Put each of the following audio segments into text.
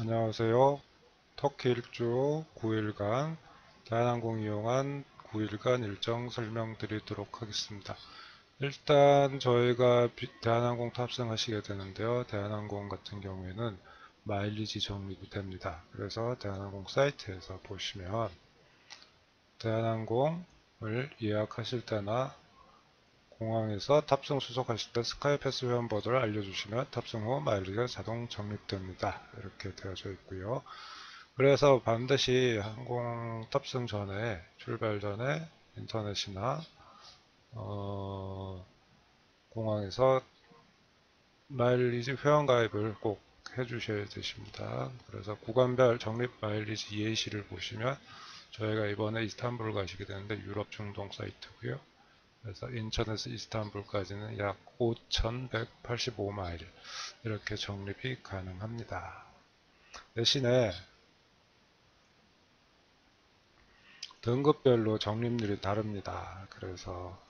안녕하세요. 터키 일주 9일간 대한항공 이용한 9일간 일정 설명드리도록 하겠습니다. 일단 저희가 대한항공 탑승하시게 되는데요. 대한항공 같은 경우에는 마일리지 적립이 됩니다. 그래서 대한항공 사이트에서 보시면 대한항공을 예약하실 때나 공항에서 탑승 수속하실 때 스카이패스 회원번호를 알려주시면 탑승 후 마일리지가 자동 적립됩니다. 이렇게 되어져 있고요. 그래서 반드시 항공 탑승 전에, 출발 전에 인터넷이나 공항에서 마일리지 회원가입을 꼭 해주셔야 되십니다. 그래서 구간별 적립 마일리지 예시를 보시면 저희가 이번에 이스탄불 가시게 되는데 유럽 중동 사이트고요. 그래서 인천에서 이스탄불까지는 약 5,185마일 이렇게 적립이 가능합니다. 대신에 등급별로 적립률이 다릅니다. 그래서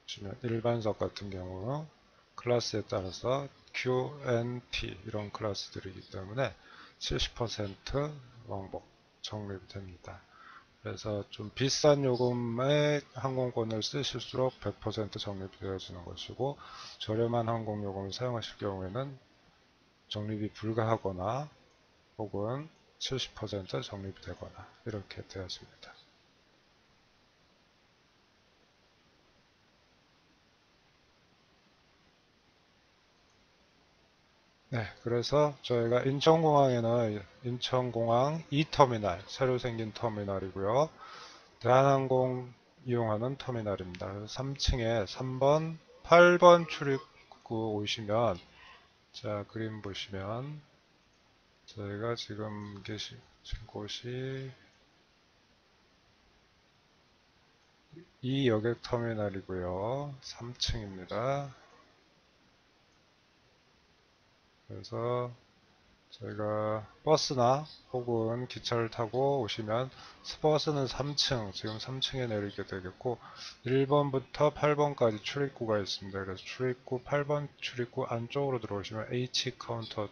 보시면 일반석 같은 경우 클래스에 따라서 Q, N, P 이런 클래스들이기 때문에 70% 왕복 적립이 됩니다. 그래서 좀 비싼 요금의 항공권을 쓰실수록 100% 적립이 되어지는 것이고 저렴한 항공요금을 사용하실 경우에는 적립이 불가하거나 혹은 70% 적립이 되거나 이렇게 되어집니다. 네, 그래서 저희가 인천공항에는 인천공항 2터미널, 새로 생긴 터미널이고요. 대한항공 이용하는 터미널입니다. 3층에 3번, 8번 출입구 오시면, 자, 그림 보시면, 저희가 지금 계신 곳이 이 여객 터미널이고요. 3층입니다. 그래서 저희가 버스나 혹은 기차를 타고 오시면 버스는 3층, 지금 3층에 내리게 되겠고 1번부터 8번까지 출입구가 있습니다. 그래서 출입구 8번 출입구 안쪽으로 들어오시면 H 카운터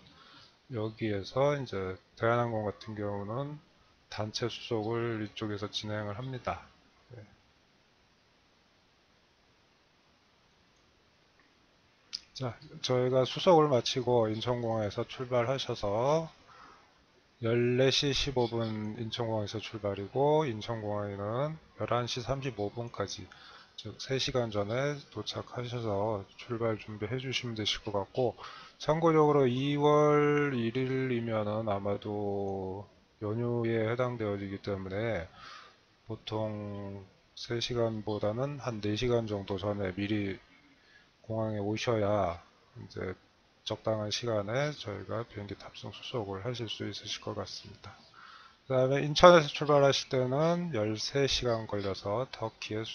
여기에서 이제 대한항공 같은 경우는 단체 수속을 이쪽에서 진행을 합니다. 네. 자, 저희가 수속을 마치고 인천공항에서 출발하셔서 14시 15분 인천공항에서 출발이고 인천공항에는 11시 35분까지 즉 3시간 전에 도착하셔서 출발 준비해 주시면 되실 것 같고 참고적으로 2월 1일이면은 아마도 연휴에 해당되어지기 때문에 보통 3시간보다는 한 4시간 정도 전에 미리 공항에 오셔야 이제 적당한 시간에 저희가 비행기 탑승 수속을 하실 수 있으실 것 같습니다. 그 다음에 인천에서 출발하실 때는 13시간 걸려서 터키의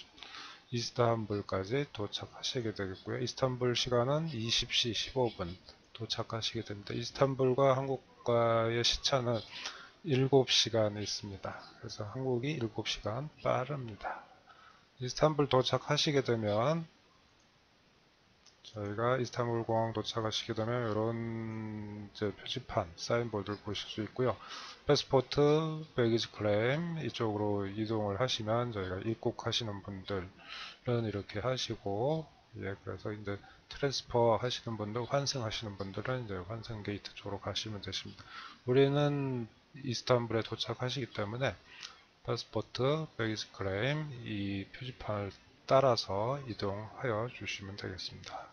이스탄불까지 도착하시게 되겠고요. 이스탄불 시간은 20시 15분 도착하시게 됩니다. 이스탄불과 한국과의 시차는 7시간 있습니다. 그래서 한국이 7시간 빠릅니다. 이스탄불 도착하시게 되면 저희가 이스탄불 공항 도착하시게 되면 이런 이제 표지판, 사인보드를 보실 수 있고요. 패스포트, 베이지 클레임 이쪽으로 이동을 하시면 저희가 입국하시는 분들은 이렇게 하시고 예, 그래서 이제 트랜스퍼 하시는 분들, 환승하시는 분들은 이제 환승 게이트 쪽으로 가시면 되십니다. 우리는 이스탄불에 도착하시기 때문에 패스포트, 베이지 클레임 이 표지판을 따라서 이동하여 주시면 되겠습니다.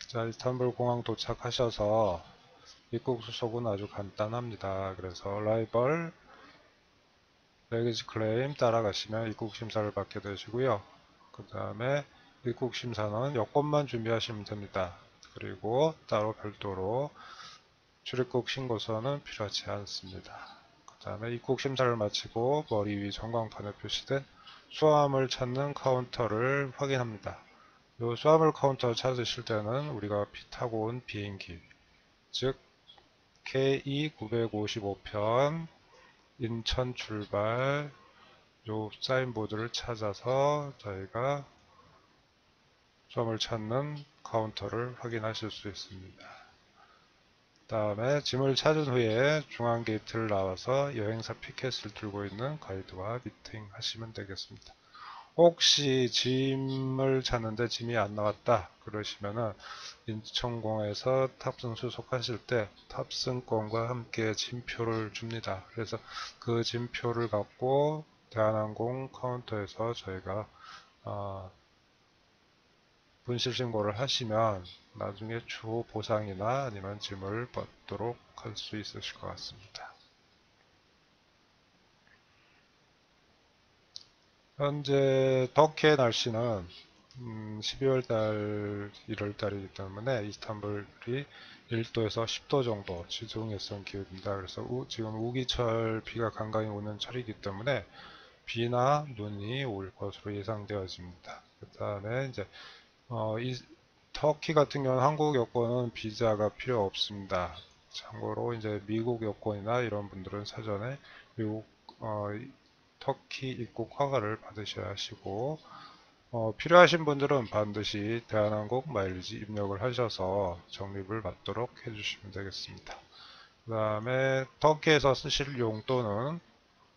자, 이스탄불 공항 도착하셔서 입국 수속은 아주 간단합니다. 그래서 어라이벌, 베이지 클레임 따라가시면 입국 심사를 받게 되시고요. 그 다음에 입국 심사는 여권만 준비하시면 됩니다. 그리고 따로 별도로 출입국 신고서는 필요하지 않습니다. 그 다음에 입국 심사를 마치고 머리 위 전광판에 표시된 수화물 찾는 카운터를 확인합니다. 이 수화물 카운터 찾으실 때는 우리가 타고 온 비행기, 즉 KE955편 인천 출발 요 사인보드를 찾아서 저희가 점을 찾는 카운터를 확인하실 수 있습니다. 다음에 짐을 찾은 후에 중앙 게이트를 나와서 여행사 피켓을 들고 있는 가이드와 미팅 하시면 되겠습니다. 혹시 짐을 찾는데 짐이 안 나왔다 그러시면은 인천공에서 탑승 수속하실 때 탑승권과 함께 짐표를 줍니다. 그래서 그 짐표를 갖고 대한항공 카운터에서 저희가 분실 신고를 하시면 나중에 추후 보상이나 아니면 짐을 받도록 할 수 있으실 것 같습니다. 현재 터키의 날씨는 12월달, 1월달이기 때문에 이스탄불이 1도에서 10도 정도 지중해성 기후입니다. 그래서 지금 우기철 비가 간간히 오는 철이기 때문에 비나 눈이 올 것으로 예상되어집니다. 그 다음에 이제 터키 같은 경우는 한국 여권은 비자가 필요 없습니다. 참고로 이제 미국 여권이나 이런 분들은 사전에 미국 터키 입국 허가를 받으셔야 하시고 필요하신 분들은 반드시 대한항공 마일리지 입력을 하셔서 적립을 받도록 해주시면 되겠습니다. 그 다음에 터키에서 쓰실 용도는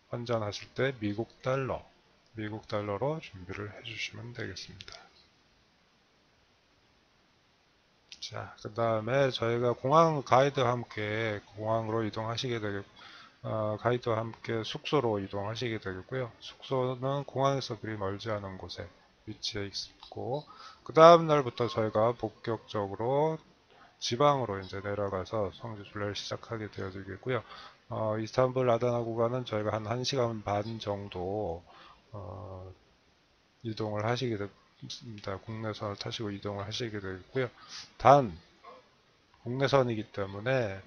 환전하실 때 미국 달러로 준비를 해주시면 되겠습니다. 자, 그 다음에 저희가 공항 가이드와 함께 공항으로 이동하시게 되겠고, 가이드와 함께 숙소로 이동하시게 되겠고요. 숙소는 공항에서 그리 멀지 않은 곳에 위치해 있고, 그 다음 날부터 저희가 본격적으로 지방으로 이제 내려가서 성지순례를 시작하게 되어지겠고요. 이스탄불 아다나 구간은 저희가 한 1시간 반 정도 이동을 하시게 됩니다. 국내선을 타시고 이동을 하시게 되겠고요. 단 국내선이기 때문에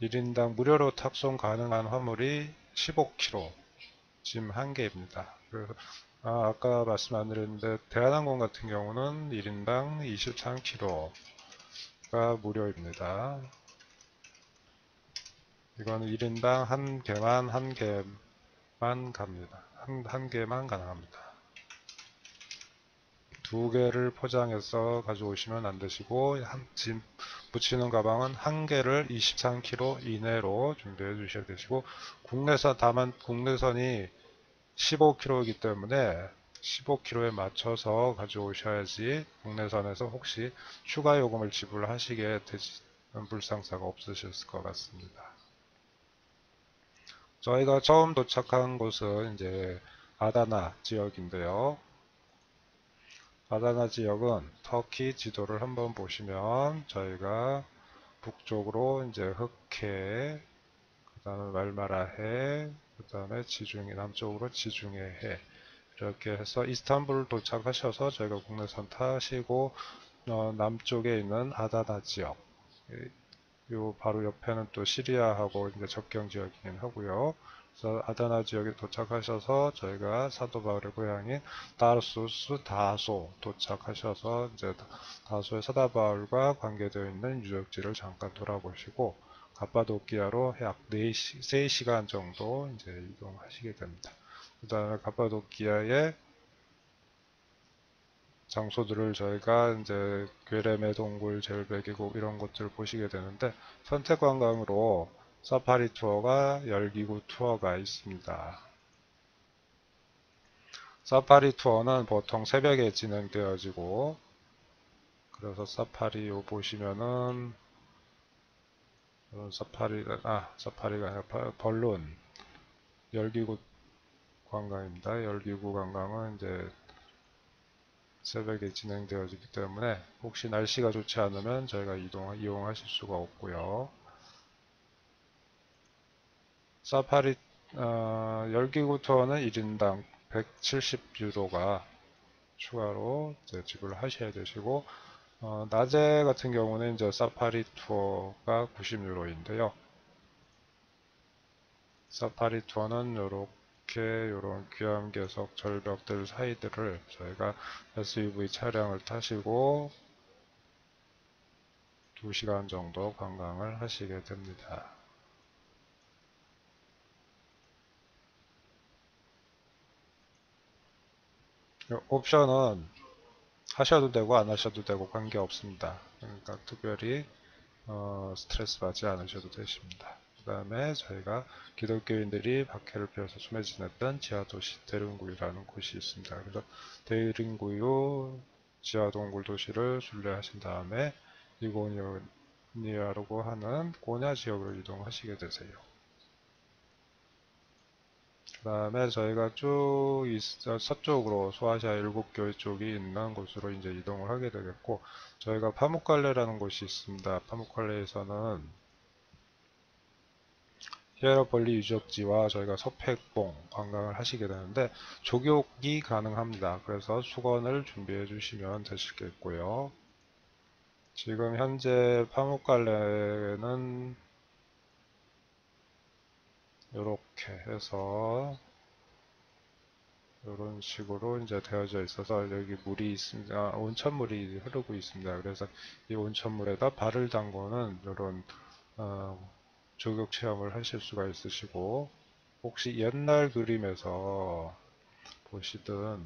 1인당 무료로 탑승 가능한 화물이 15kg, 짐 1개입니다. 그래서 아까 말씀 안 드렸는데 대한항공 같은 경우는 1인당 23kg가 무료입니다. 이거는 1인당 한 개만 갑니다. 한 개만 가능합니다. 두 개를 포장해서 가져오시면 안 되시고 짐 붙이는 가방은 한 개를 23kg 이내로 준비해 주셔야 되시고 다만 국내선이 15kg이기 때문에 15kg에 맞춰서 가져오셔야지 국내선에서 혹시 추가 요금을 지불하시게 되는 불상사가 없으실 것 같습니다. 저희가 처음 도착한 곳은 이제 아다나 지역인데요. 아다나 지역은 터키 지도를 한번 보시면 저희가 북쪽으로 이제 흑해, 그 다음에 말마라해, 그 다음에 남쪽으로 지중해 해 이렇게 해서 이스탄불 도착하셔서 저희가 국내선 타시고 남쪽에 있는 아다나 지역, 요 바로 옆에는 또 시리아하고 이제 접경 지역이긴 하고요. 그래서 아다나 지역에 도착하셔서 저희가 사도 바울의 고향인 다르수스 다소 도착하셔서 이제 다소의 사도 바울과 관계되어 있는 유적지를 잠깐 돌아보시고 갑바도키아로 약 3시간 정도 이제 이동하시게 됩니다. 그 다음에 갑바도키아의 장소들을 저희가 이제 괴뢰매 동굴, 제울베계곡 이런 것들을 보시게 되는데 선택 관광으로 사파리 투어가 열기구 투어가 있습니다. 사파리 투어는 보통 새벽에 진행되어지고 그래서 사파리 요 보시면은 사파리가 아니라 벌룬 열기구 관광입니다. 열기구 관광은 이제 새벽에 진행되어지기 때문에 혹시 날씨가 좋지 않으면 저희가 이용하실 수가 없고요. 사파리 열기구 투어는 1인당 170유로가 추가로 이제 지불하셔야 되시고 낮에 같은 경우는 이제 사파리 투어가 90유로인데요. 사파리 투어는 요런 귀암괴석 절벽들 사이들을 저희가 SUV 차량을 타시고 2시간 정도 관광을 하시게 됩니다. 옵션은 하셔도 되고 안 하셔도 되고 관계 없습니다. 그러니까 특별히 스트레스 받지 않으셔도 되십니다. 그 다음에 저희가 기독교인들이 박해를 피워서 숨에 지냈던 지하도시 대릉구이라는 곳이 있습니다. 그래서 대릉구이 지하동굴 도시를 순례하신 다음에 이고니아라고 하는 고냐 지역으로 이동하시게 되세요. 그 다음에 저희가 쭉 서쪽으로 소아시아 일곱 교회 쪽이 있는 곳으로 이제 이동을 하게 되겠고, 저희가 파묵칼레라는 곳이 있습니다. 파묵칼레에서는 히에라폴리 유적지와 저희가 서팩봉 관광을 하시게 되는데 조격이 가능합니다. 그래서 수건을 준비해 주시면 되시겠고요. 지금 현재 파묵칼레는 이렇게 해서 이런 식으로 이제 되어져 있어서 여기 물이 있습니다. 온천물이 흐르고 있습니다. 그래서 이 온천물에다 발을 담그는 이런 조격 체험을 하실 수가 있으시고, 혹시 옛날 그림에서 보시던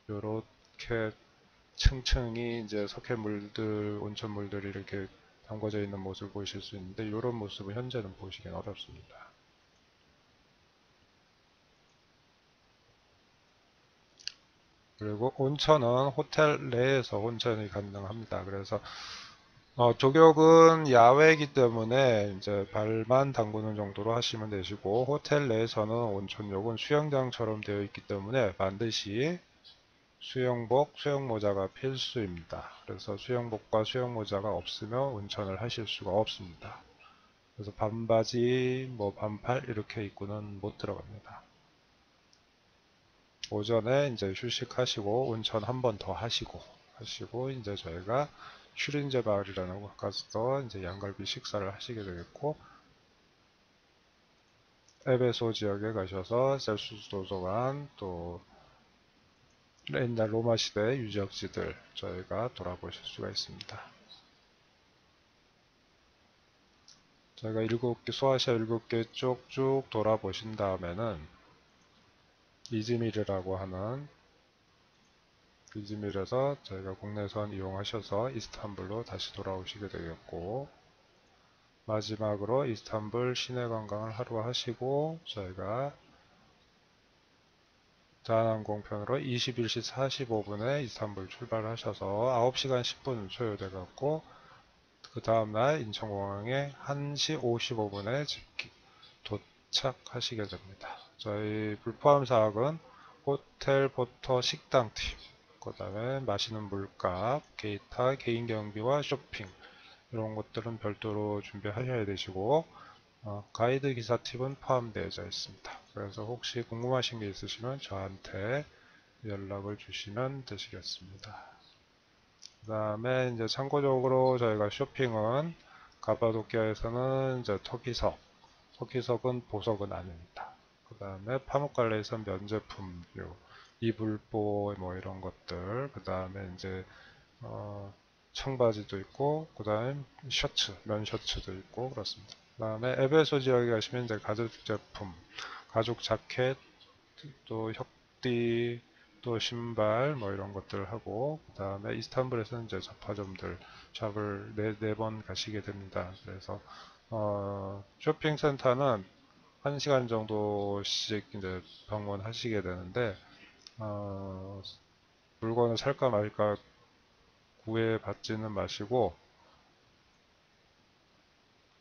이렇게 층층이 이제 석회물들, 온천물들이 이렇게 담궈져 있는 모습을 보실 수 있는데, 이런 모습은 현재는 보시긴 어렵습니다. 그리고 온천은 호텔 내에서 온천이 가능합니다. 그래서 조격은 야외이기 때문에 이제 발만 담그는 정도로 하시면 되시고, 호텔 내에서는 온천욕은 수영장처럼 되어 있기 때문에 반드시 수영복, 수영모자가 필수입니다. 그래서 수영복과 수영모자가 없으면 온천을 하실 수가 없습니다. 그래서 반바지, 반팔 이렇게 입고는 못 들어갑니다. 오전에 이제 휴식하시고 온천 한 번 더 하시고 이제 저희가 슈린제 마을이라는 곳 가서 이제 양갈비 식사를 하시게 되겠고, 에베소 지역에 가셔서 셀수스 도서관, 또 옛날 로마 시대 유적지들 저희가 돌아보실 수가 있습니다. 저희가 소아시아 7개 쪽쭉 돌아보신 다음에는 이즈미르라고 하는, 이즈미르에서 저희가 국내선 이용하셔서 이스탄불로 다시 돌아오시게 되겠고, 마지막으로 이스탄불 시내 관광을 하루 하시고 저희가 대한항공편으로 21시 45분에 이스탄불 출발하셔서 9시간 10분 소요돼 갖고, 그 다음날 인천공항에 1시 55분에 도착하시게 됩니다. 저희 불포함 사항은 호텔, 포터, 식당 팁, 그 다음에 마시는 물값, 기타, 개인 경비와 쇼핑, 이런 것들은 별도로 준비하셔야 되시고, 가이드 기사 팁은 포함되어 있습니다. 그래서 혹시 궁금하신 게 있으시면 저한테 연락을 주시면 되시겠습니다. 그 다음에 이제 참고적으로 저희가 쇼핑은 가파도키아에서는 이제 터키석은 보석은 아닙니다. 그 다음에 파묵갈레에서는 면제품, 이불보 이런 것들, 그 다음에 이제 청바지도 있고, 그 다음에 면 셔츠도 있고 그렇습니다. 그 다음에 에베소 지역에 가시면 이제 가죽 제품, 가죽 자켓, 또 혁띠, 또 신발 이런 것들 하고, 그 다음에 이스탄불에서는 이제 잡화점들 샵을 네 번 가시게 됩니다. 그래서 쇼핑센터는 1시간 정도씩 이제 방문하시게 되는데, 물건을 살까 말까 구애받지는 마시고,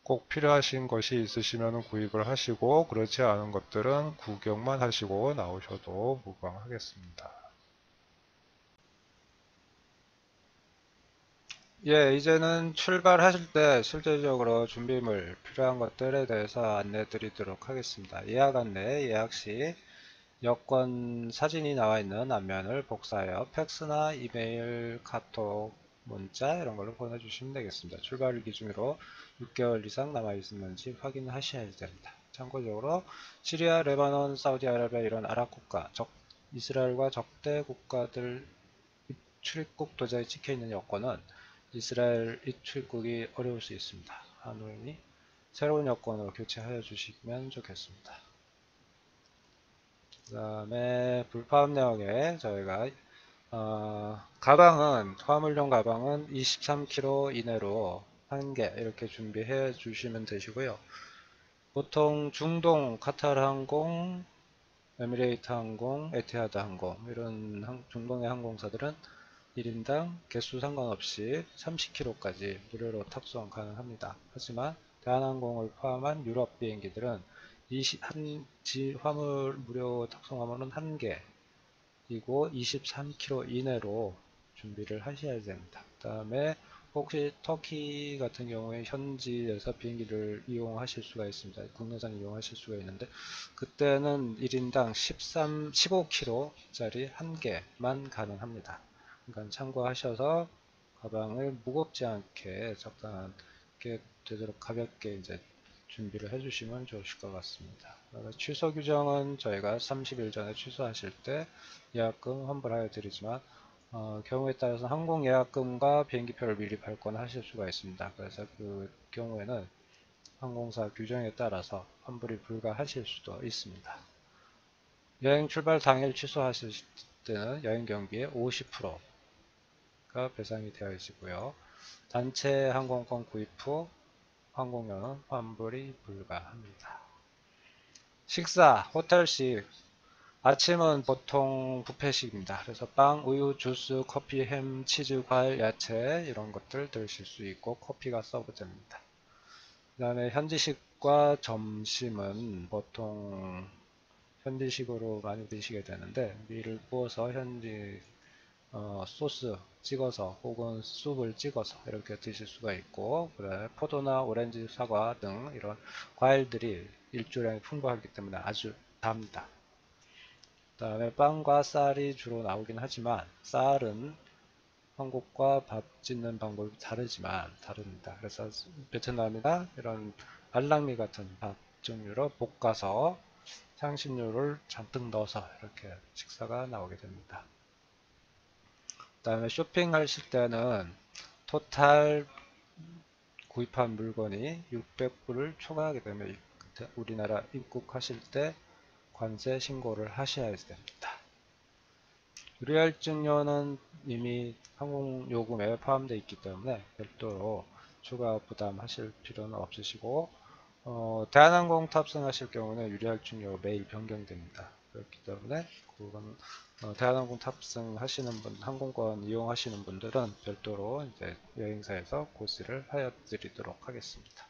꼭 필요하신 것이 있으시면 구입을 하시고, 그렇지 않은 것들은 구경만 하시고 나오셔도 무방하겠습니다. 예, 이제는 출발하실 때 실질적으로 준비물 필요한 것들에 대해서 안내 드리도록 하겠습니다. 예약 안내, 예약 시 여권 사진이 나와 있는 앞면을 복사하여 팩스나 이메일, 카톡, 문자 이런 걸로 보내주시면 되겠습니다. 출발 기준으로 6개월 이상 남아있는지 확인하셔야 됩니다. 참고적으로 시리아, 레바논, 사우디아라비아 이런 아랍 국가, 이스라엘과 적대 국가들 출입국 도장이 찍혀있는 여권은 이스라엘 입출국이 어려울 수 있습니다. 하노니 새로운 여권으로 교체하여 주시면 좋겠습니다. 그 다음에 불파업 내역에 저희가 가방은, 화물용 가방은 23kg 이내로 1개 이렇게 준비해 주시면 되시고요. 보통 중동, 카타르 항공, 에미레이트 항공, 에티하드 항공 이런 중동의 항공사들은 1인당 개수 상관없이 30kg까지 무료로 탑승 가능합니다. 하지만 대한항공을 포함한 유럽 비행기들은 화물 무료 탑승 화물은 1개이고 23kg 이내로 준비를 하셔야 됩니다. 그 다음에 혹시 터키 같은 경우에 현지에서 비행기를 이용하실 수가 있습니다. 국내선 이용하실 수가 있는데 그때는 1인당 15kg짜리 1개만 가능합니다. 그러니까 참고하셔서 가방을 무겁지 않게 적당하게 되도록 가볍게 이제 준비를 해주시면 좋으실 것 같습니다. 취소 규정은 저희가 30일 전에 취소하실 때 예약금 환불하여 드리지만 경우에 따라서 항공 예약금과 비행기표를 미리 발권하실 수가 있습니다. 그래서 그 경우에는 항공사 규정에 따라서 환불이 불가하실 수도 있습니다. 여행 출발 당일 취소하실 때는 여행 경비의 50%가 배상이 되어 있고요. 단체 항공권 구입 후 항공료는 환불이 불가합니다. 식사, 호텔식, 아침은 보통 뷔페식입니다. 그래서 빵, 우유, 주스, 커피, 햄, 치즈, 과일, 야채 이런 것들 드실 수 있고 커피가 서브됩니다. 그 다음에 현지식과 점심은 보통 현지식으로 많이 드시게 되는데 밀을 구워서 현지 소스 찍어서 혹은 숲을 찍어서 이렇게 드실 수가 있고 그다음에 포도나 오렌지, 사과 등 이런 과일들이 일조량이 풍부하기 때문에 아주 답니다. 그 다음에 빵과 쌀이 주로 나오긴 하지만 쌀은 한국과 밥 짓는 방법이 다릅니다. 그래서 베트남이나 이런 알랑미 같은 밥 종류로 볶아서 향신료를 잔뜩 넣어서 이렇게 식사가 나오게 됩니다. 그 다음에 쇼핑하실 때는 토탈 구입한 물건이 600불을 초과하게 되면 우리나라 입국하실 때 관세 신고를 하셔야 됩니다. 유류할증료는 이미 항공요금에 포함되어 있기 때문에 별도로 추가 부담하실 필요는 없으시고 대한항공 탑승하실 경우는 유류할증료 매일 변경됩니다. 그렇기 때문에 그건 대한항공 탑승하시는 분, 항공권 이용하시는 분들은 별도로 이제 여행사에서 고지를 하여 드리도록 하겠습니다.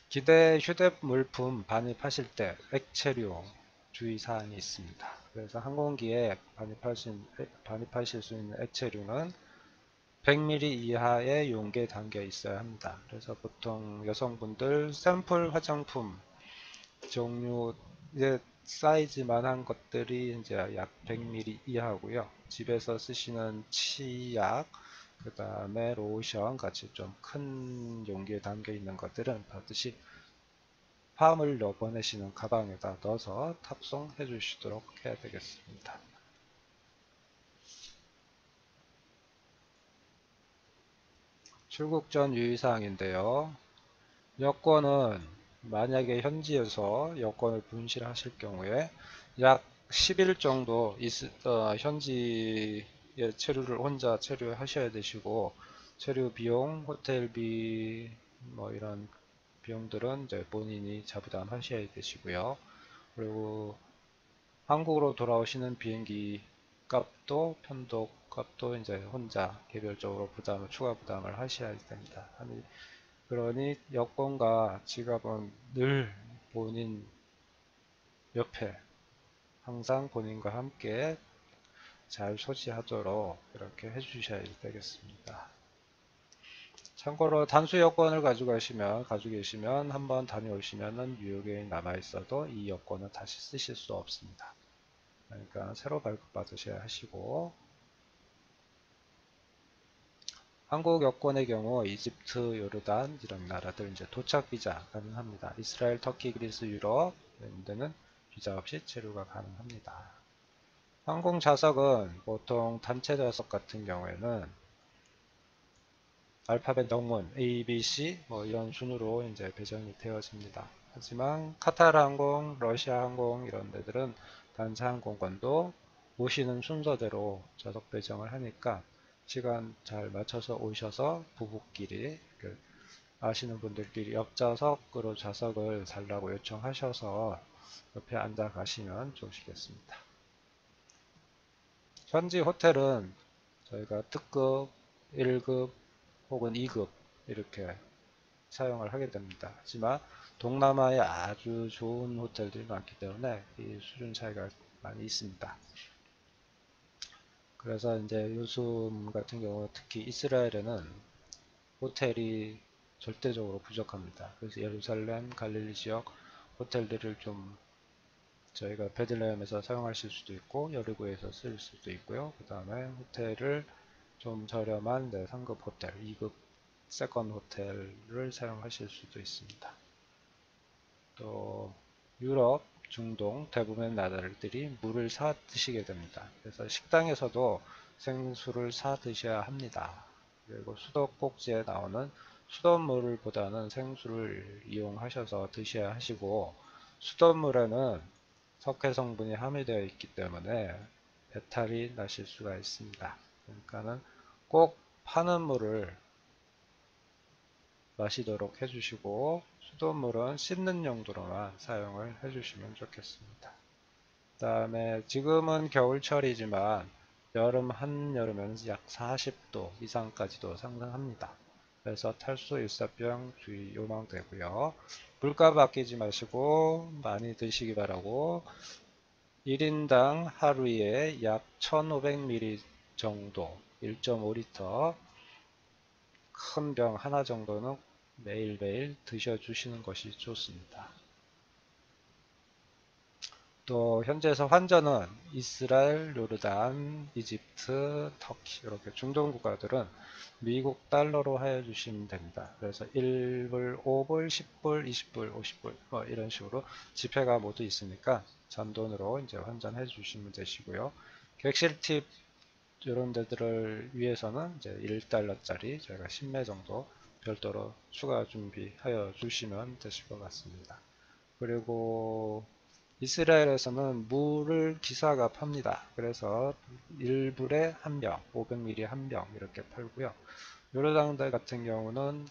기대 휴대물품 반입하실 때 액체류 주의사항이 있습니다. 그래서 항공기에 반입하실 수 있는 액체류는 100ml 이하의 용기에 담겨 있어야 합니다. 그래서 보통 여성분들 샘플 화장품 종류 이제 사이즈만한 것들이 이제 약 100ml 이하고요. 집에서 쓰시는 치약, 그 다음에 로션 같이 좀 큰 용기에 담겨 있는 것들은 반드시 화물 보내시는 가방에다 넣어서 탑송해 주시도록 해야 되겠습니다. 출국 전 유의사항인데요. 여권은 만약에 현지에서 여권을 분실하실 경우에 약 10일 정도 현지의 체류를 혼자 체류하셔야 되시고 체류 비용, 호텔비 뭐 이런 비용들은 이제 본인이 자부담하셔야 되시고요. 그리고 한국으로 돌아오시는 비행기 값도 편도 값도 이제 혼자 개별적으로 추가 부담을 하셔야 됩니다. 그러니 여권과 지갑은 늘 본인 옆에 항상 본인과 함께 잘 소지하도록 이렇게 해주셔야 되겠습니다. 참고로 단수 여권을 가지고 계시면 한번 다녀오시면은 유효기간이 남아 있어도 이 여권은 다시 쓰실 수 없습니다. 그러니까 새로 발급받으셔야 하시고 한국 여권의 경우 이집트, 요르단 이런 나라들 이제 도착 비자 가능합니다. 이스라엘, 터키, 그리스, 유럽 이런 데는 비자 없이 체류가 가능합니다. 항공 좌석은 보통 단체 좌석 같은 경우에는 알파벳 영문 A, B, C 뭐 이런 순으로 이제 배정이 되어집니다. 하지만 카타르 항공, 러시아 항공 이런 데들은 단체 항공권도 오시는 순서대로 좌석 배정을 하니까 시간 잘 맞춰서 오셔서 부부끼리 아시는 분들끼리 옆좌석으로 좌석을 달라고 요청하셔서 옆에 앉아 가시면 좋으시겠습니다. 현지 호텔은 저희가 특급, 1급 혹은 2급 이렇게 사용을 하게 됩니다. 하지만 동남아에 아주 좋은 호텔들이 많기 때문에 이 수준 차이가 많이 있습니다. 그래서 이제 요즘 같은 경우 특히 이스라엘에는 호텔이 절대적으로 부족합니다. 그래서 예루살렘, 갈릴리 지역 호텔들을 좀 저희가 베들레헴에서 사용하실 수도 있고 여리고에서 쓸 수도 있고요. 그 다음에 호텔을 좀 저렴한 상급 호텔, 2급 세컨 호텔을 사용하실 수도 있습니다. 또 유럽, 중동 대부분의 나라들이 물을 사 드시게 됩니다. 그래서 식당에서도 생수를 사 드셔야 합니다. 그리고 수도꼭지에 나오는 수돗물보다는 생수를 이용하셔서 드셔야 하시고 수돗물에는 석회 성분이 함유되어 있기 때문에 배탈이 나실 수가 있습니다. 그러니까는 꼭 파는 물을 마시도록 해주시고 수돗물은 씻는 용도로만 사용을 해주시면 좋겠습니다. 그 다음에 지금은 겨울철이지만 한여름에는 약 40도 이상까지도 상승합니다. 그래서 탈수, 일사병 주의 요망되고요. 물값 아끼지 마시고 많이 드시기 바라고 1인당 하루에 약 1500ml 정도 1.5리터 큰 병 하나 정도는 매일매일 드셔주시는 것이 좋습니다. 또 현지에서 환전은 이스라엘, 요르단, 이집트, 터키 이렇게 중동 국가들은 미국 달러로 하여 주시면 됩니다. 그래서 1불, 5불, 10불, 20불, 50불 뭐 이런 식으로 지폐가 모두 있으니까 잔돈으로 이제 환전해 주시면 되시고요. 객실 팁 이런 데들을 위해서는 이제 1달러짜리 저희가 10매 정도 별도로 추가 준비하여 주시면 되실 것 같습니다. 그리고 이스라엘에서는 물을 기사가 팝니다. 그래서 1불에 한 병, 500ml 한 병 이렇게 팔고요. 요르단들 같은 경우는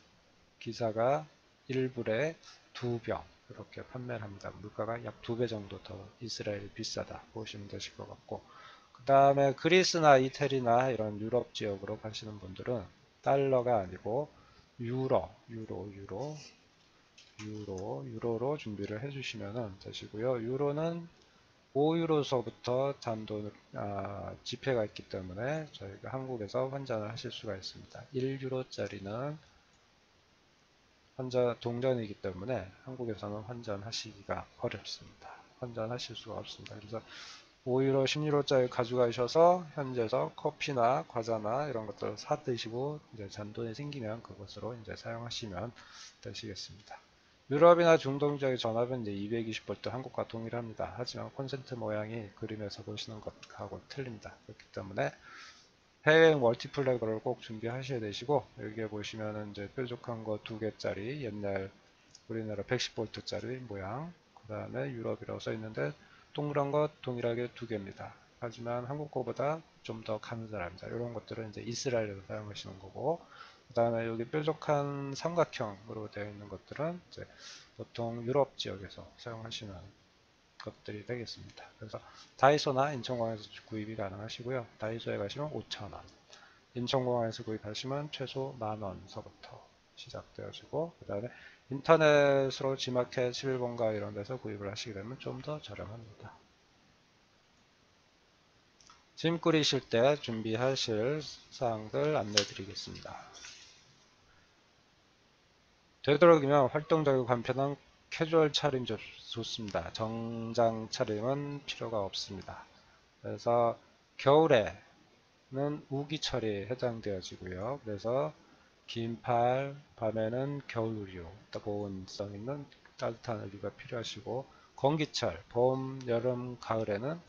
기사가 1불에 두 병 이렇게 판매를 합니다. 물가가 약 2배 정도 더 이스라엘이 비싸다 보시면 되실 것 같고 그 다음에 그리스나 이태리나 이런 유럽 지역으로 가시는 분들은 달러가 아니고 유로로 준비를 해주시면 되시고요. 유로는 5유로서부터 지폐가 있기 때문에 저희가 한국에서 환전을 하실 수가 있습니다. 1유로짜리는 동전이기 때문에 한국에서는 환전하시기가 어렵습니다. 환전하실 수가 없습니다. 그래서 5유로, 10유로짜리 가져가셔서 현지에서 커피나 과자나 이런 것들을 사 드시고 이제 잔돈이 생기면 그것으로 이제 사용하시면 되시겠습니다. 유럽이나 중동 지역의 전압은 이제 220V 한국과 동일합니다. 하지만 콘센트 모양이 그림에서 보시는 것하고 틀립니다. 그렇기 때문에 해외 멀티플렉을 꼭 준비하셔야 되시고 여기에 보시면은 이제 뾰족한 거 2개짜리 옛날 우리나라 110V짜리 모양 그 다음에 유럽이라고 써 있는데 동그란 것 동일하게 2개입니다. 하지만 한국 거보다 좀 더 가느다랍니다. 이런 것들은 이제 이스라엘에서 사용하시는 거고 그 다음에 여기 뾰족한 삼각형으로 되어 있는 것들은 이제 보통 유럽 지역에서 사용하시는 것들이 되겠습니다. 그래서 다이소나 인천공항에서 구입이 가능하시고요. 다이소에 가시면 5,000원, 인천공항에서 구입하시면 최소 10,000원서부터 시작되어지고 그 다음에 인터넷으로 지마켓 11번가 이런 데서 구입을 하시게 되면 좀 더 저렴합니다. 짐 꾸리실 때 준비하실 사항들 안내 드리겠습니다. 되도록이면 활동적이고 간편한 캐주얼 차림 좋습니다. 정장 차림은 필요가 없습니다. 그래서 겨울에는 우기철이 해당되어지고요. 그래서 긴팔, 밤에는 겨울 의류, 보온성 있는 따뜻한 의류가 필요하시고 건기철, 봄, 여름, 가을에는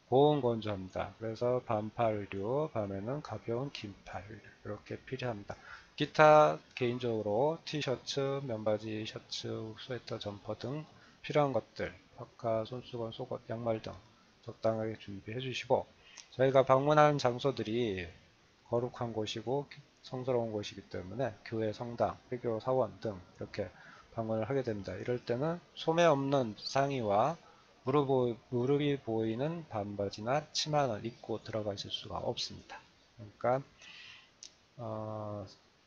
보온 건조합니다. 그래서 반팔 의류, 밤에는 가벼운 긴팔 의류 이렇게 필요합니다. 기타 개인적으로 티셔츠, 면바지, 셔츠, 스웨터, 점퍼 등 필요한 것들, 파카, 손수건, 속옷, 양말 등 적당하게 준비해 주시고, 저희가 방문하는 장소들이 거룩한 곳이고 성스러운 곳이기 때문에 교회, 성당, 회교, 사원 등 이렇게 방문을 하게 됩니다. 이럴 때는 소매 없는 상의와 무릎이 보이는 반바지나 치마는 입고 들어가실 수가 없습니다. 그러니까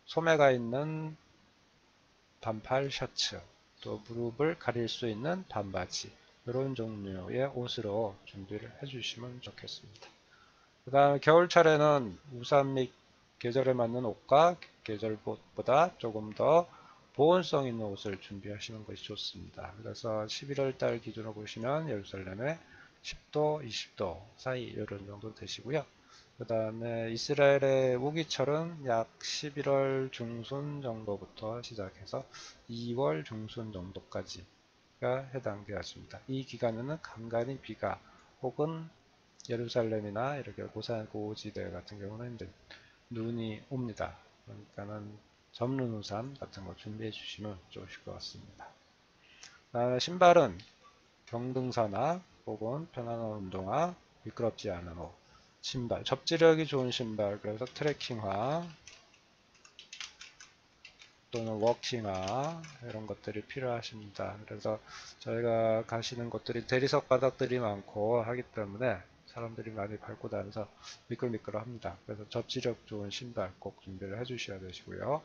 소매가 있는 반팔 셔츠, 또 무릎을 가릴 수 있는 반바지, 이런 종류의 옷으로 준비를 해주시면 좋겠습니다. 그 다음에 겨울철에는 우산 및 계절에 맞는 옷과 계절보다 조금 더 보온성 있는 옷을 준비하시는 것이 좋습니다. 그래서 11월 달 기준으로 보시면 예루살렘에 10도, 20도 사이 이런 정도 되시고요. 그 다음에 이스라엘의 우기철은 약 11월 중순 정도부터 시작해서 2월 중순 정도까지가 해당되었습니다. 이 기간에는 간간히 비가 혹은 예루살렘이나 이렇게 고지대 같은 경우는 이제 눈이 옵니다. 그러니까는 접는 우산 같은 거 준비해 주시면 좋으실 것 같습니다. 신발은 경등사나 혹은 편안한 운동화, 미끄럽지 않은 옷, 신발, 접지력이 좋은 신발, 그래서 트레킹화 또는 워킹화 이런 것들이 필요하십니다. 그래서 저희가 가시는 곳들이 대리석 바닥들이 많고 하기 때문에 사람들이 많이 밟고 다녀서 미끌미끌합니다. 그래서 접지력 좋은 신발 꼭 준비를 해 주셔야 되시고요.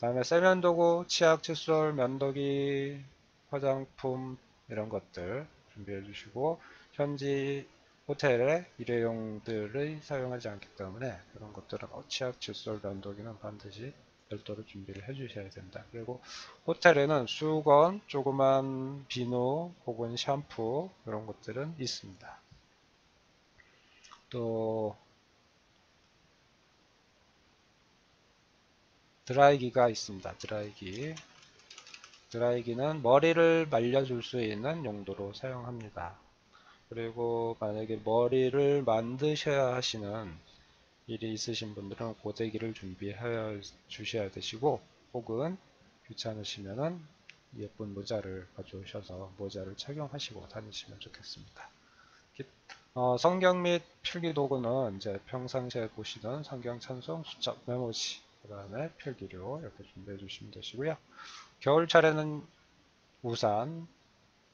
다음에 세면도구, 치약, 칫솔, 면도기, 화장품 이런 것들 준비해 주시고, 현지 호텔의 일회용들을 사용하지 않기 때문에 이런 것들은 치약, 칫솔, 면도기는 반드시 별도로 준비를 해 주셔야 된다. 그리고 호텔에는 수건, 조그만 비누 혹은 샴푸 이런 것들은 있습니다. 또 드라이기가 있습니다. 드라이기는 머리를 말려줄 수 있는 용도로 사용합니다. 그리고 만약에 머리를 만드셔야 하시는 일이 있으신 분들은 고데기를 준비해 주셔야 되시고, 혹은 귀찮으시면은 예쁜 모자를 가져오셔서 모자를 착용하시고 다니시면 좋겠습니다. 성경 및 필기 도구는 이제 평상시에 보시던 성경 찬송, 수첩, 메모지, 그 다음에 필기류 이렇게 준비해 주시면 되시고요. 겨울철에는 우산,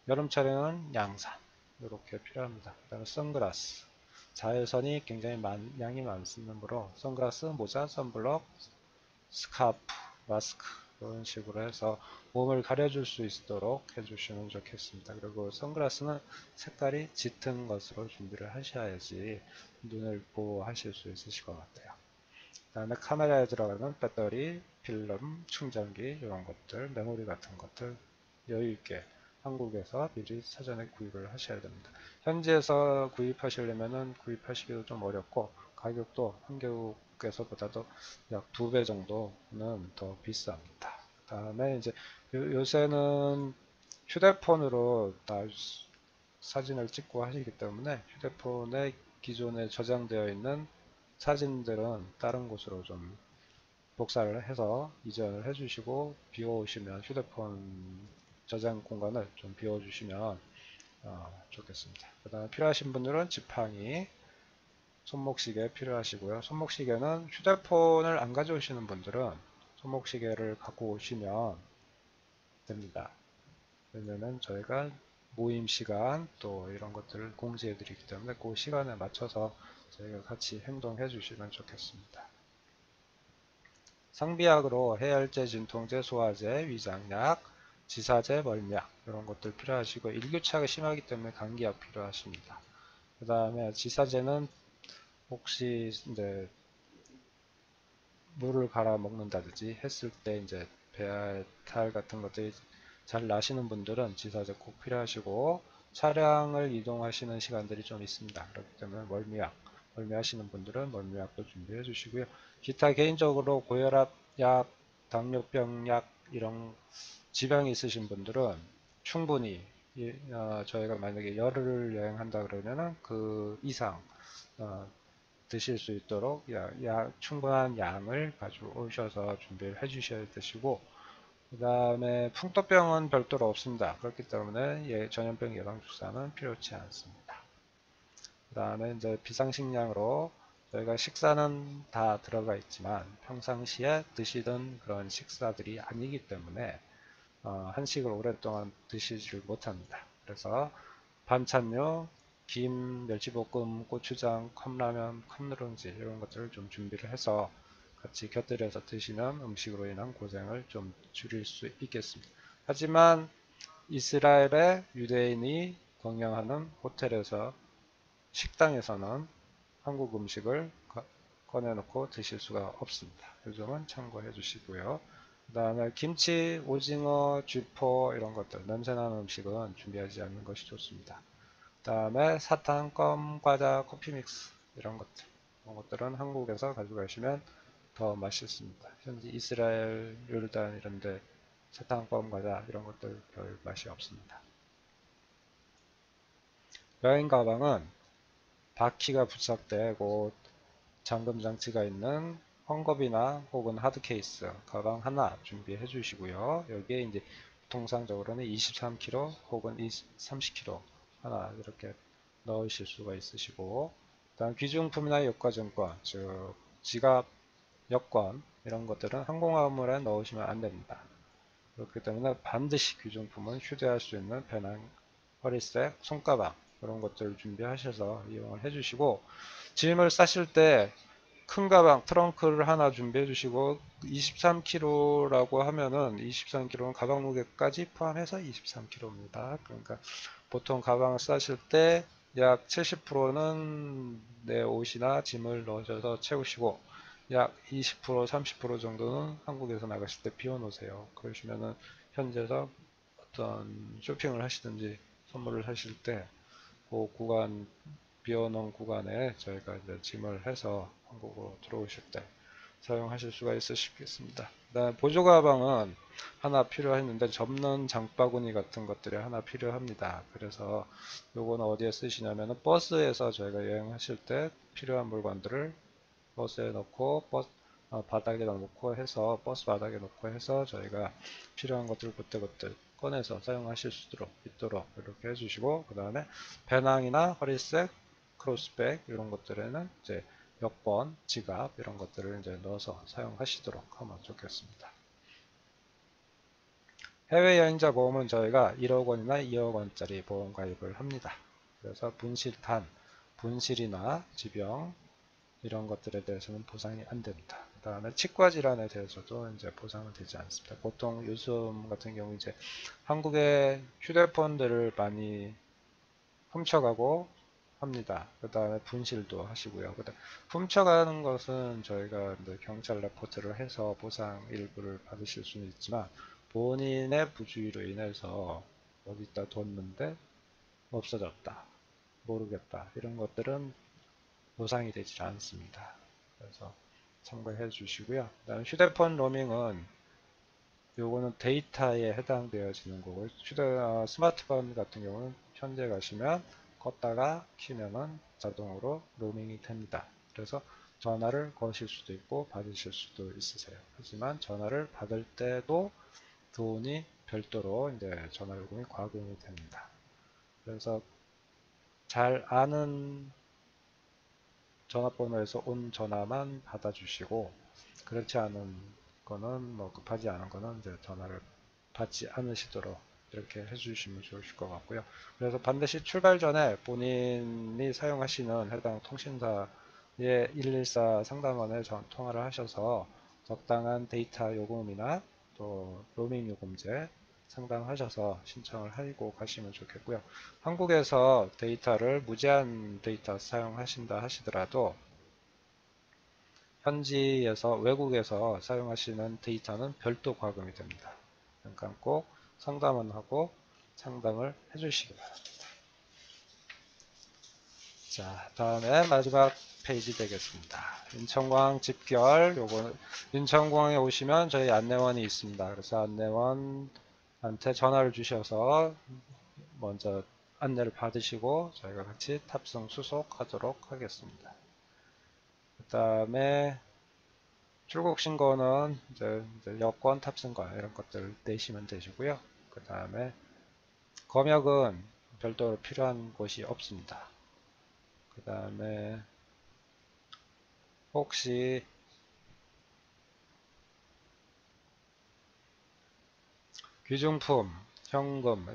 여름철에는 양산 이렇게 필요합니다. 그 다음에 선글라스, 자외선이 굉장히 양이 많으므로 선글라스, 모자, 선블럭, 스카프, 마스크 이런 식으로 해서 몸을 가려줄 수 있도록 해주시면 좋겠습니다. 그리고 선글라스는 색깔이 짙은 것으로 준비를 하셔야지 눈을 보호하실 수 있으실 것 같아요. 그 다음에 카메라에 들어가는 배터리, 필름, 충전기 이런 것들, 메모리 같은 것들 여유있게 한국에서 미리 사전에 구입을 하셔야 됩니다. 현지에서 구입하시려면 구입하시기도 좀 어렵고 가격도 한국에서보다도 약 2배 정도는 더 비쌉니다. 그 다음에 이제 요새는 휴대폰으로 다 사진을 찍고 하시기 때문에 휴대폰에 기존에 저장되어 있는 사진들은 다른 곳으로 좀 복사를 해서 이전을 해주시고, 비워오시면 휴대폰 저장 공간을 좀 비워주시면 좋겠습니다. 그 다음에 필요하신 분들은 지팡이, 손목시계 필요하시고요. 손목시계는 휴대폰을 안 가져오시는 분들은 손목시계를 갖고 오시면 됩니다. 왜냐면 저희가 모임 시간 또 이런 것들을 공지해 드리기 때문에 그 시간에 맞춰서 저희가 같이 행동해 주시면 좋겠습니다. 상비약으로 해열제, 진통제, 소화제, 위장약, 지사제, 멀미약 이런 것들 필요하시고, 일교차가 심하기 때문에 감기약 필요하십니다. 그 다음에 지사제는 혹시 이제 물을 갈아 먹는다든지 했을 때 이제 배탈 같은 것들이 잘 나시는 분들은 지사제 꼭 필요하시고, 차량을 이동하시는 시간들이 좀 있습니다. 그렇기 때문에 멀미하시는 분들은 멀미약도 준비해 주시고요. 기타 개인적으로 고혈압 약, 당뇨병 약 이런 지병이 있으신 분들은 충분히 저희가 만약에 열흘 여행한다 그러면은 그 이상 드실 수 있도록 충분한 양을 가져오셔서 준비를 해 주셔야 되시고, 그 다음에 풍토병은 별도로 없습니다. 그렇기 때문에 전염병 예방주사는 필요치 않습니다. 다음에 이제 비상식량으로 저희가 식사는 다 들어가 있지만 평상시에 드시던 그런 식사들이 아니기 때문에 한식을 오랫동안 드시지를 못합니다. 그래서 반찬류, 김, 멸치볶음, 고추장, 컵라면, 컵누룽지 이런 것들을 좀 준비를 해서 같이 곁들여서 드시면 음식으로 인한 고생을 좀 줄일 수 있겠습니다. 하지만 이스라엘의 유대인이 경영하는 호텔에서 식당에서는 한국 음식을 꺼내놓고 드실 수가 없습니다. 이 점은 참고해 주시고요. 그 다음에 김치, 오징어, 쥐포 이런 것들 냄새나는 음식은 준비하지 않는 것이 좋습니다. 그 다음에 사탕, 껌, 과자, 커피 믹스 이런 것들은 한국에서 가져가시면 더 맛있습니다. 현재 이스라엘, 요르단 이런데 사탕, 껌, 과자 이런 것들 별 맛이 없습니다. 여행 가방은 바퀴가 부착되고 잠금 장치가 있는 헝겊이나 혹은 하드 케이스 가방 하나 준비해 주시고요. 여기에 이제 통상적으로는 23kg 혹은 30kg 하나 이렇게 넣으실 수가 있으시고, 다음 귀중품이나 여가증권, 즉 지갑, 여권 이런 것들은 항공화물에 넣으시면 안 됩니다. 그렇기 때문에 반드시 귀중품은 휴대할 수 있는 배낭, 허리색, 손가방 이런 것들을 준비하셔서 이용을 해주시고, 짐을 싸실 때 큰 가방, 트렁크를 하나 준비해 주시고 23kg라고 하면은 23kg는 가방 무게까지 포함해서 23kg입니다. 그러니까 보통 가방을 싸실 때 약 70%는 내 옷이나 짐을 넣으셔서 채우시고 약 20%, 30% 정도는 한국에서 나가실 때 비워 놓으세요. 그러시면은 현지에서 어떤 쇼핑을 하시든지 선물을 하실 때 그 구간 비워놓은 구간에 저희가 이제 짐을 해서 한국으로 들어오실 때 사용하실 수가 있으시겠습니다. 보조 가방은 하나 필요했는데 접는 장바구니 같은 것들이 하나 필요합니다. 그래서 요거는 어디에 쓰시냐면은 버스에서 저희가 여행하실 때 필요한 물건들을 버스에 넣고 바닥에 놓고 해서 버스 바닥에 놓고 해서 저희가 필요한 것들을 그때그때 꺼내서 사용하실 수 있도록 이렇게 해주시고, 그 다음에 배낭이나 허리색, 크로스백 이런 것들에는 이제 여권, 지갑 이런 것들을 이제 넣어서 사용하시도록 하면 좋겠습니다. 해외여행자 보험은 저희가 1억 원이나 2억 원짜리 보험 가입을 합니다. 그래서 분실탄, 분실이나 지병 이런 것들에 대해서는 보상이 안 됩니다. 그 다음에 치과 질환에 대해서도 이제 보상은 되지 않습니다. 보통 요즘 같은 경우 이제 한국의 휴대폰들을 많이 훔쳐가고 합니다. 그 다음에 분실도 하시고요. 그다음 훔쳐가는 것은 저희가 이제 경찰 레포트를 해서 보상 일부를 받으실 수는 있지만 본인의 부주의로 인해서 어디다 뒀는데 없어졌다, 모르겠다 이런 것들은 보상이 되지 않습니다. 그래서 참고해 주시고요. 그다음 휴대폰 로밍은 요거는 데이터에 해당되어지는 거고, 스마트폰 같은 경우는 현재 가시면 껐다가 키면은 자동으로 로밍이 됩니다. 그래서 전화를 거실 수도 있고 받으실 수도 있으세요. 하지만 전화를 받을 때도 돈이 별도로 이제 전화요금이 과금이 됩니다. 그래서 잘 아는 전화번호에서 온 전화만 받아주시고, 그렇지 않은 거는 뭐 급하지 않은 거는 이제 전화를 받지 않으시도록 이렇게 해주시면 좋으실 것 같고요. 그래서 반드시 출발 전에 본인이 사용하시는 해당 통신사의 114 상담원에 통화를 하셔서 적당한 데이터 요금이나 또 로밍 요금제 상담하셔서 신청을 하고 가시면 좋겠고요. 한국에서 데이터를 무제한 데이터 사용하신다 하시더라도 현지에서 외국에서 사용하시는 데이터는 별도 과금이 됩니다. 그러니까 꼭 상담원 하고 상담을 해주시기 바랍니다. 자, 다음에 마지막 페이지 되겠습니다. 인천공항 집결, 요거는 인천공항에 오시면 저희 안내원이 있습니다. 그래서 안내원한테 전화를 주셔서 먼저 안내를 받으시고 저희가 같이 탑승 수속하도록 하겠습니다. 그 다음에 출국 신고는 이제 여권 탑승과 이런 것들 내시면 되시고요. 그 다음에 검역은 별도로 필요한 곳이 없습니다. 그 다음에 혹시 귀중품, 현금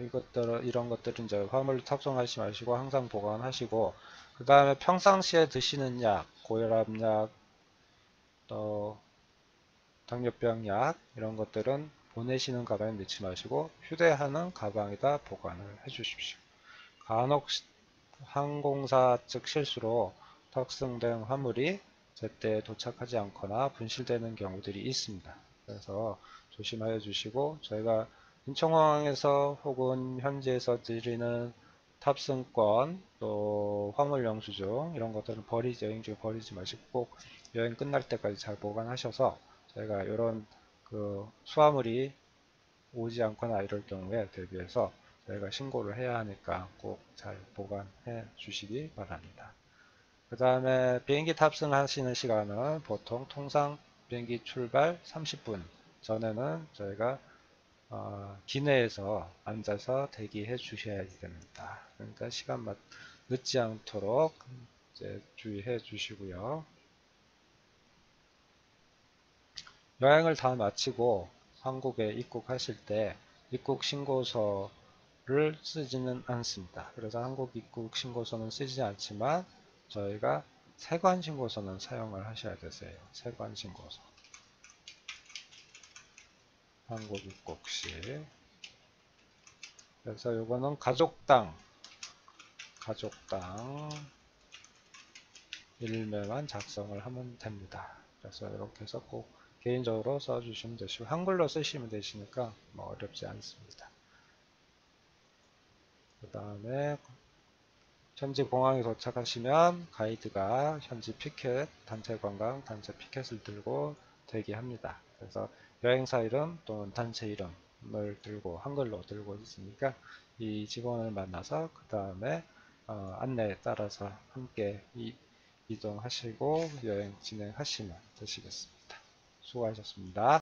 이런 것들은 이제 화물 탑승하지 마시고 항상 보관하시고, 그 다음에 평상시에 드시는 약, 고혈압약, 또 당뇨병 약 이런 것들은 보내시는 가방에 넣지 마시고 휴대하는 가방에다 보관을 해 주십시오. 간혹 항공사 측 실수로 탑승된 화물이 제때 도착하지 않거나 분실되는 경우들이 있습니다. 그래서 조심하여 주시고, 저희가 인천공항에서 혹은 현지에서 드리는 탑승권, 또 화물 영수증 이런 것들은 여행 중에 버리지 마시고 꼭 여행 끝날 때까지 잘 보관하셔서, 저희가 이런 수화물이 오지 않거나 이럴 경우에 대비해서 저희가 신고를 해야 하니까 꼭 잘 보관해 주시기 바랍니다. 그 다음에 비행기 탑승하시는 시간은 보통 통상 비행기 출발 30분 전에는 저희가 기내에서 앉아서 대기해 주셔야 됩니다. 그러니까 시간 늦지 않도록 이제 주의해 주시고요. 여행을 다 마치고 한국에 입국하실 때 입국 신고서를 쓰지는 않습니다. 그래서 한국 입국 신고서는 쓰지 않지만 저희가 세관 신고서는 사용을 하셔야 되세요. 세관 신고서. 한국 입국 시. 그래서 요거는 가족당 일매만 작성을 하면 됩니다. 그래서 이렇게 해서 꼭 개인적으로 써주시면 되시고 한글로 쓰시면 되시니까 뭐 어렵지 않습니다. 그 다음에 현지 공항에 도착하시면 가이드가 현지 피켓, 단체 관광, 단체 피켓을 들고 대기합니다. 그래서 여행사 이름 또는 단체 이름을 들고 한글로 들고 있으니까 이 직원을 만나서 그 다음에 안내에 따라서 함께 이동하시고 여행 진행하시면 되시겠습니다. 수고하셨습니다.